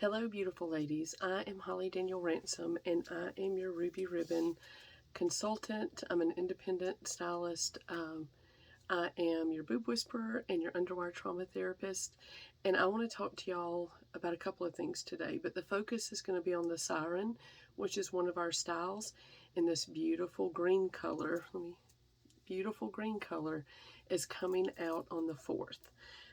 Hello, beautiful ladies. I am Holly Daniel Ransom, and I am your Ruby Ribbon consultant. I'm an independent stylist. I am your boob whisperer and your underwire trauma therapist. And I want to talk to y'all about a couple of things today. But the focus is going to be on the Siren, which is one of our styles in this beautiful green color. Beautiful green color is coming out on the 4th.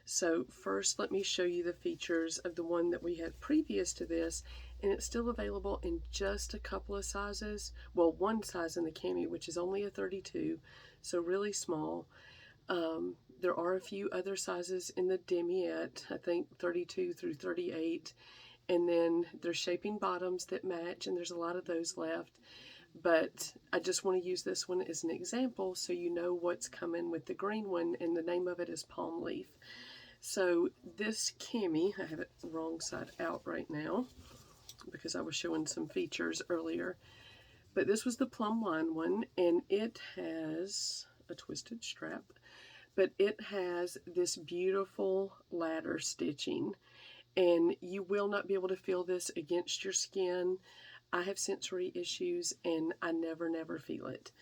So first, let me show you the features of the one that we had previous to this, and it's still available in just a couple of sizes. Well, one size in the Cami, which is only a 32, so really small. There are a few other sizes in the demiette, I think 32 through 38, and then there's shaping bottoms that match, and there's a lot of those left. But I just want to use this one as an example so you know what's coming with the green one, and the name of it is Palm Leaf. So this Cami, I have it wrong side out right now because I was showing some features earlier, but this was the plum wine one, and it has a twisted strap, but it has this beautiful ladder stitching, and you will not be able to feel this against your skin. I have sensory issues and I never feel it.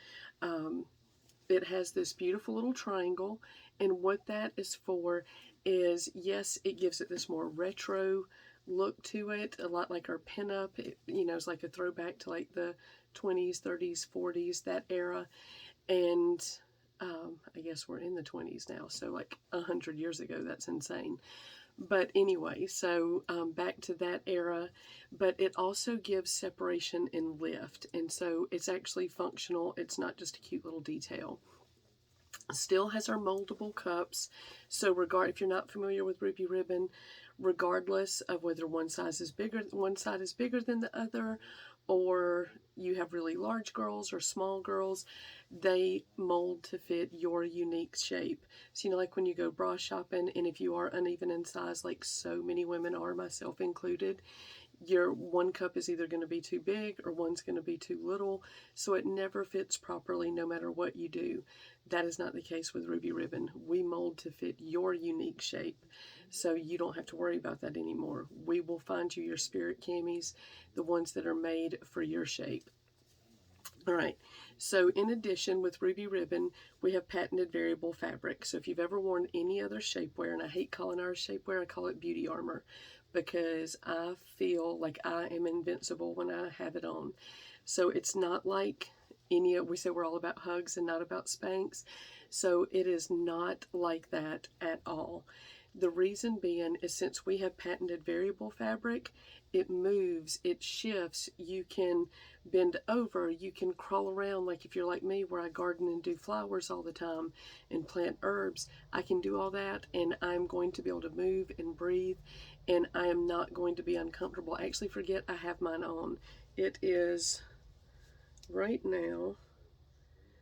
It has this beautiful little triangle, and what that is for is, yes, it gives it this more retro look to it, a lot like our pinup. It's like a throwback to like the 20s, 30s, 40s, that era. And I guess we're in the 20s now, so like 100 years ago. That's insane. But anyway, so back to that era, but it also gives separation and lift, and so it's actually functional. It's not just a cute little detail. Still has our moldable cups, so if you're not familiar with Ruby Ribbon, regardless of whether one side is bigger than the other, or you have really large girls or small girls, they mold to fit your unique shape. So, like when you go bra shopping, and if you are uneven in size, like so many women are, myself included, your one cup is either going to be too big or one's going to be too little, so it never fits properly no matter what you do. That is not the case with Ruby Ribbon. We mold to fit your unique shape, so you don't have to worry about that anymore. We will find you your spirit camis, the ones that are made for your shape. All right, so in addition, with Ruby Ribbon, we have patented variable fabric. So if you've ever worn any other shapewear, and I hate calling ours shapewear, I call it beauty armor, because I feel like I am invincible when I have it on. So it's not like we say we're all about hugs and not about spanks. So it is not like that at all. The reason being is, since we have patented variable fabric, it moves, it shifts, you can bend over, you can crawl around. Like if you're like me, where I garden and do flowers all the time and plant herbs, I can do all that, and I'm going to be able to move and breathe, and I am not going to be uncomfortable. I actually forget I have mine on. It is right now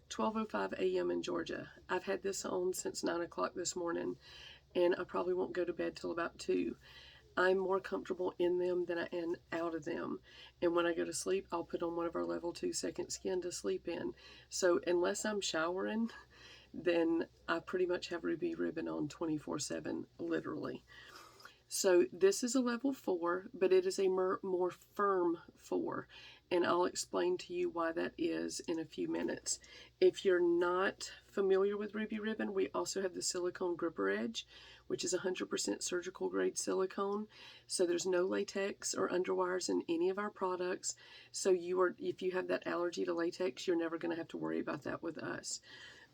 12:05 a.m. in Georgia. I've had this on since 9 o'clock this morning, and I probably won't go to bed till about 2. I'm more comfortable in them than I am out of them. And when I go to sleep, I'll put on one of our level 2 second skin to sleep in. So unless I'm showering, then I pretty much have Ruby Ribbon on 24/7, literally. So this is a level 4, but it is a more firm 4. And I'll explain to you why that is in a few minutes. If you're not familiar with Ruby Ribbon, we also have the silicone gripper edge, which is 100% surgical grade silicone. So there's no latex or underwires in any of our products. So if you have that allergy to latex, you're never going to have to worry about that with us.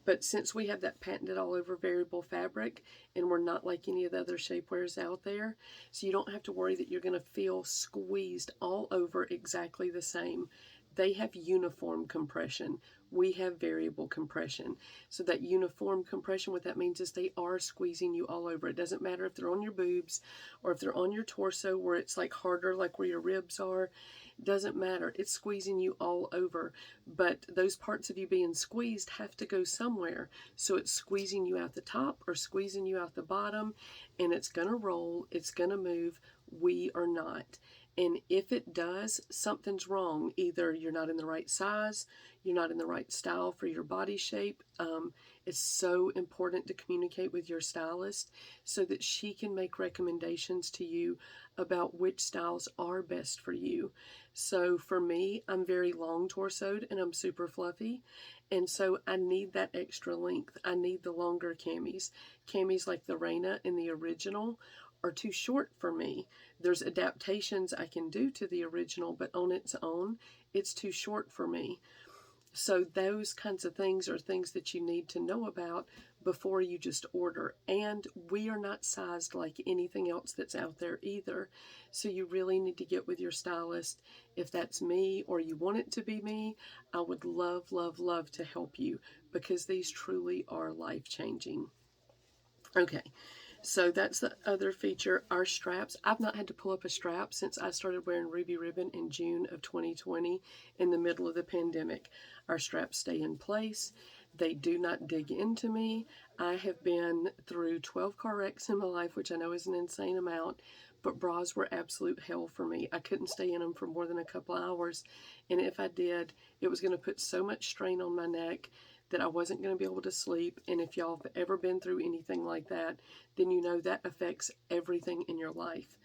But since we have that patented all over variable fabric, and we're not like any of the other shapewears out there, so you don't have to worry that you're going to feel squeezed all over exactly the same. They have uniform compression. We have variable compression. So that uniform compression, what that means is they are squeezing you all over. It doesn't matter if they're on your boobs or if they're on your torso where it's like harder, like where your ribs are. It doesn't matter. It's squeezing you all over. But those parts of you being squeezed have to go somewhere. So it's squeezing you out the top or squeezing you out the bottom, and it's going to roll. It's going to move. We are not. And if it does, something's wrong. Either you're not in the right size, you're not in the right style for your body shape. It's so important to communicate with your stylist so that she can make recommendations to you about which styles are best for you. So for me, I'm very long torsoed and I'm super fluffy. And so I need that extra length. I need the longer camis. Camis like the Reina in the original are too short for me. There's adaptations I can do to the original, but on its own, it's too short for me. So those kinds of things are things that you need to know about before you just order. And we are not sized like anything else that's out there either. So you really need to get with your stylist. If that's me or you want it to be me, I would love, love, love to help you because these truly are life-changing. Okay, so that's the other feature. Our straps, I've not had to pull up a strap since I started wearing ruby ribbon in June of 2020 in the middle of the pandemic. Our straps stay in place. They do not dig into me. I have been through 12 car wrecks in my life, which I know is an insane amount, but bras were absolute hell for me. I couldn't stay in them for more than a couple hours, and if I did, it was going to put so much strain on my neck that I wasn't going to be able to sleep. And if y'all have ever been through anything like that, then you know that affects everything in your life.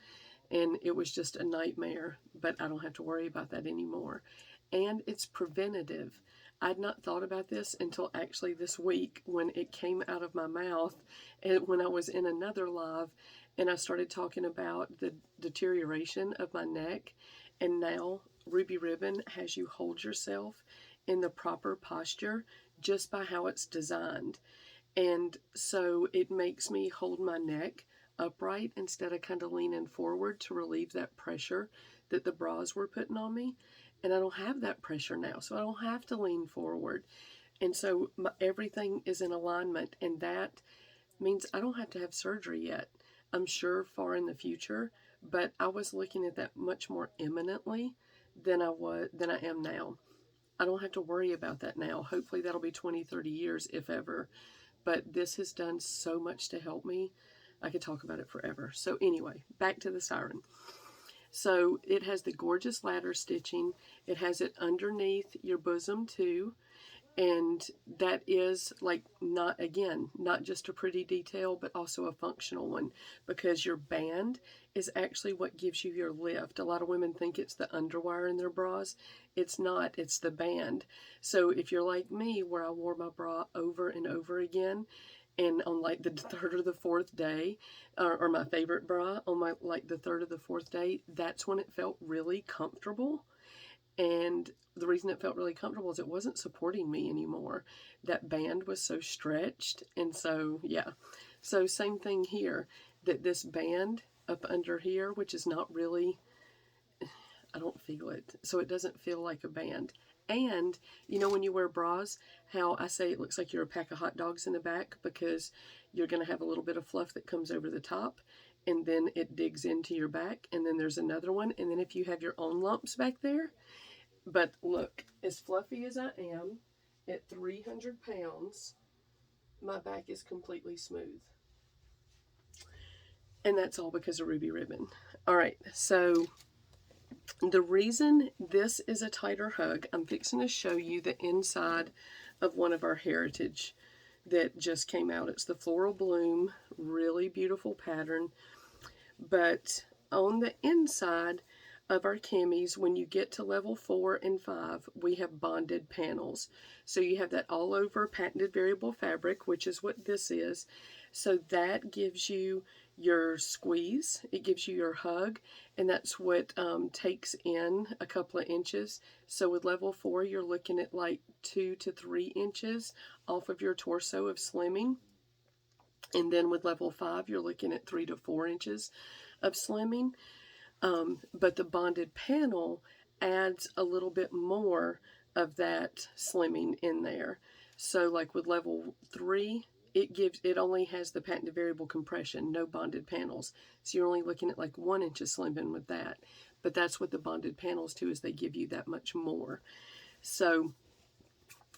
And it was just a nightmare, but I don't have to worry about that anymore. And it's preventative. I'd not thought about this until actually this week when it came out of my mouth and when I was in another live and I started talking about the deterioration of my neck. And now Ruby Ribbon has you hold yourself in the proper posture just by how it's designed. And so it makes me hold my neck upright instead of kind of leaning forward to relieve that pressure that the bras were putting on me. And I don't have that pressure now, so I don't have to lean forward. And so everything is in alignment, and that means I don't have to have surgery yet. I'm sure far in the future, but I was looking at that much more imminently than I am now. I don't have to worry about that now. Hopefully that'll be 20, 30 years, if ever. But this has done so much to help me. I could talk about it forever. So anyway, back to the Siren. So it has the gorgeous ladder stitching. It has it underneath your bosom too. And that is like not just a pretty detail, but also a functional one because your band is actually what gives you your lift. A lot of women think it's the underwire in their bras. It's not, it's the band. So if you're like me, where I wore my bra over and over again, and on like the third or the fourth day, or my favorite bra on my like the third or the fourth day, that's when it felt really comfortable. And the reason it felt really comfortable is it wasn't supporting me anymore. That band was so stretched. And so, yeah. So same thing here, that this band up under here, which is not really, I don't feel it. So it doesn't feel like a band. And, you know, when you wear bras, how I say it looks like you're a pack of hot dogs in the back because you're going to have a little bit of fluff that comes over the top and then it digs into your back. And then there's another one. And then if you have your own lumps back there, but look, as fluffy as I am, at 300 pounds, my back is completely smooth. And that's all because of Ruby Ribbon. All right, so the reason this is a tighter hug, I'm fixing to show you the inside of one of our Heritage that just came out. It's the Floral Bloom, really beautiful pattern. But on the inside of our camis, when you get to level 4 and 5, we have bonded panels. So you have that all over patented variable fabric, which is what this is. So that gives you your squeeze, it gives you your hug, and that's what takes in a couple of inches. So with level 4, you're looking at like 2 to 3 inches off of your torso of slimming. And then with level 5, you're looking at 3 to 4 inches of slimming. But the bonded panel adds a little bit more of that slimming in there. So like with level 3, it only has the patented variable compression, no bonded panels. So you're only looking at like 1 inch of slimming with that. But that's what the bonded panels do, is they give you that much more. So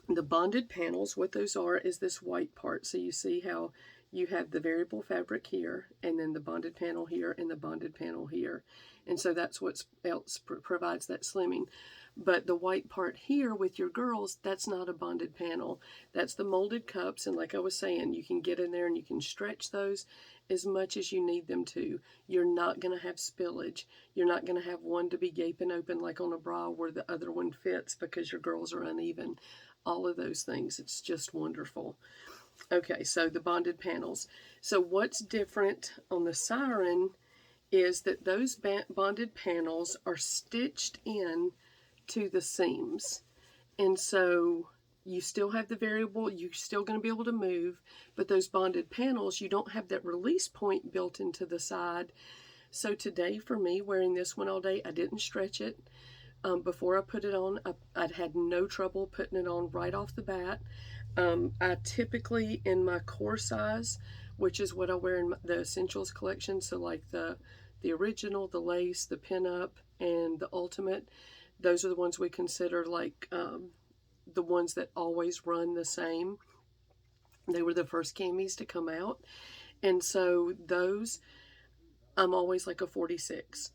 the bonded panels, what those are is this white part. So you see how you have the variable fabric here, and then the bonded panel here, and the bonded panel here. And so that's what else provides that slimming. But the white part here with your girls, that's not a bonded panel. That's the molded cups, and like I was saying, you can get in there and you can stretch those as much as you need them to. You're not going to have spillage. You're not going to have one to be gaping open like on a bra where the other one fits because your girls are uneven. All of those things. It's just wonderful. Okay, so the bonded panels. So what's different on the Siren is that those bonded panels are stitched in to the seams. And so you still have the variable, you're still going to be able to move, but those bonded panels, you don't have that release point built into the side. So today for me, wearing this one all day, I didn't stretch it. Before I put it on, I'd had no trouble putting it on right off the bat. I typically, in my core size, which is what I wear in the Essentials collection, so like the original, the lace, the pinup, and the ultimate, those are the ones we consider like the ones that always run the same. They were the first Camis to come out. And so those, I'm always like a 46.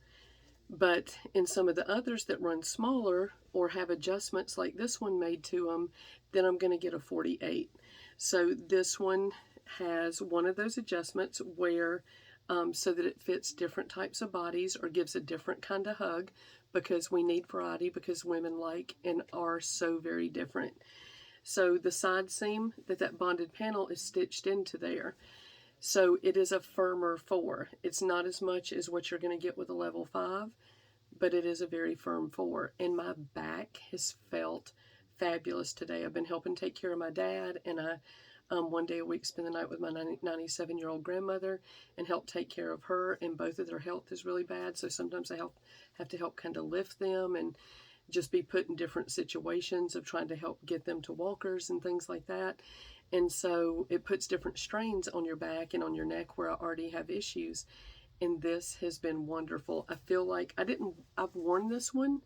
But in some of the others that run smaller or have adjustments like this one made to them, then I'm going to get a 48. So this one has one of those adjustments where so that it fits different types of bodies or gives a different kind of hug, because we need variety, because women like and are so very different. So the side seam, that bonded panel is stitched into there. So it is a firmer 4. It's not as much as what you're going to get with a level 5, but it is a very firm 4. And my back has felt fabulous today. I've been helping take care of my dad, and I one day a week spend the night with my 97-year-old grandmother and help take care of her, and both of their health is really bad, so sometimes I have to help kind of lift them and just be put in different situations of trying to help get them to walkers and things like that. And so it puts different strains on your back and on your neck where I already have issues. And this has been wonderful. I feel like I've worn this one,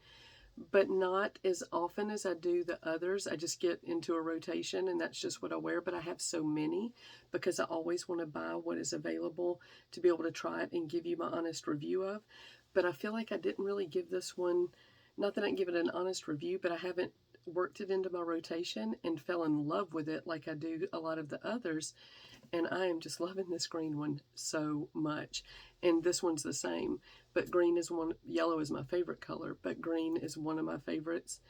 but not as often as I do the others. I just get into a rotation and that's just what I wear. But I have so many because I always want to buy what is available to be able to try it and give you my honest review of. But I feel like I didn't really give this one, not that I didn't give it an honest review, but I haven't worked it into my rotation and fell in love with it like I do a lot of the others. And I am just loving this green one so much. And this one's the same, but yellow is my favorite color, but green is one of my favorites.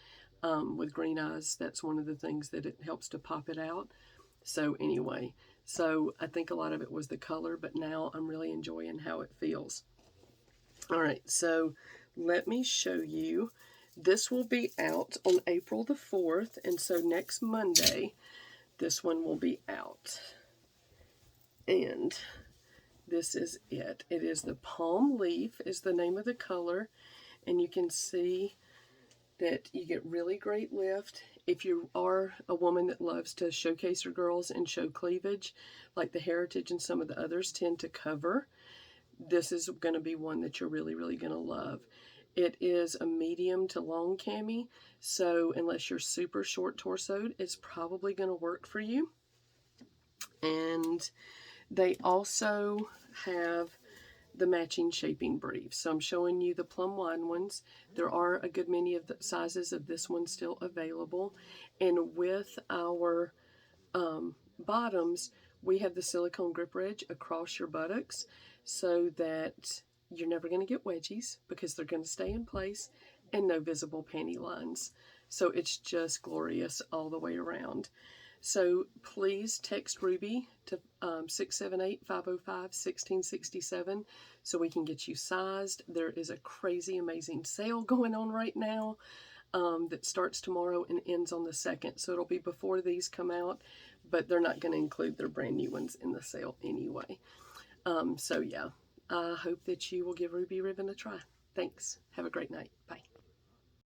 With green eyes, that's one of the things that it helps to pop it out. So anyway, so I think a lot of it was the color, but now I'm really enjoying how it feels. All right, so let me show you. This will be out on April the 4th, and so next Monday, this one will be out. And this is it. It is the Palm Leaf is the name of the color, and you can see that you get really great lift. If you are a woman that loves to showcase your girls and show cleavage, like the Heritage and some of the others tend to cover, this is going to be one that you're really, really going to love. It is a medium to long cami, so unless you're super short torsoed, it's probably going to work for you. And they also have the matching shaping briefs. So I'm showing you the plum wine ones. There are a good many of the sizes of this one still available. And with our bottoms, we have the silicone grip ridge across your buttocks so that you're never going to get wedgies because they're going to stay in place, and no visible panty lines. So it's just glorious all the way around. So please text Ruby to 678-505-1667 so we can get you sized. There is a crazy amazing sale going on right now that starts tomorrow and ends on the 2nd. So it'll be before these come out, but they're not going to include their brand new ones in the sale anyway. So yeah, I hope that you will give Ruby Ribbon a try. Thanks. Have a great night. Bye.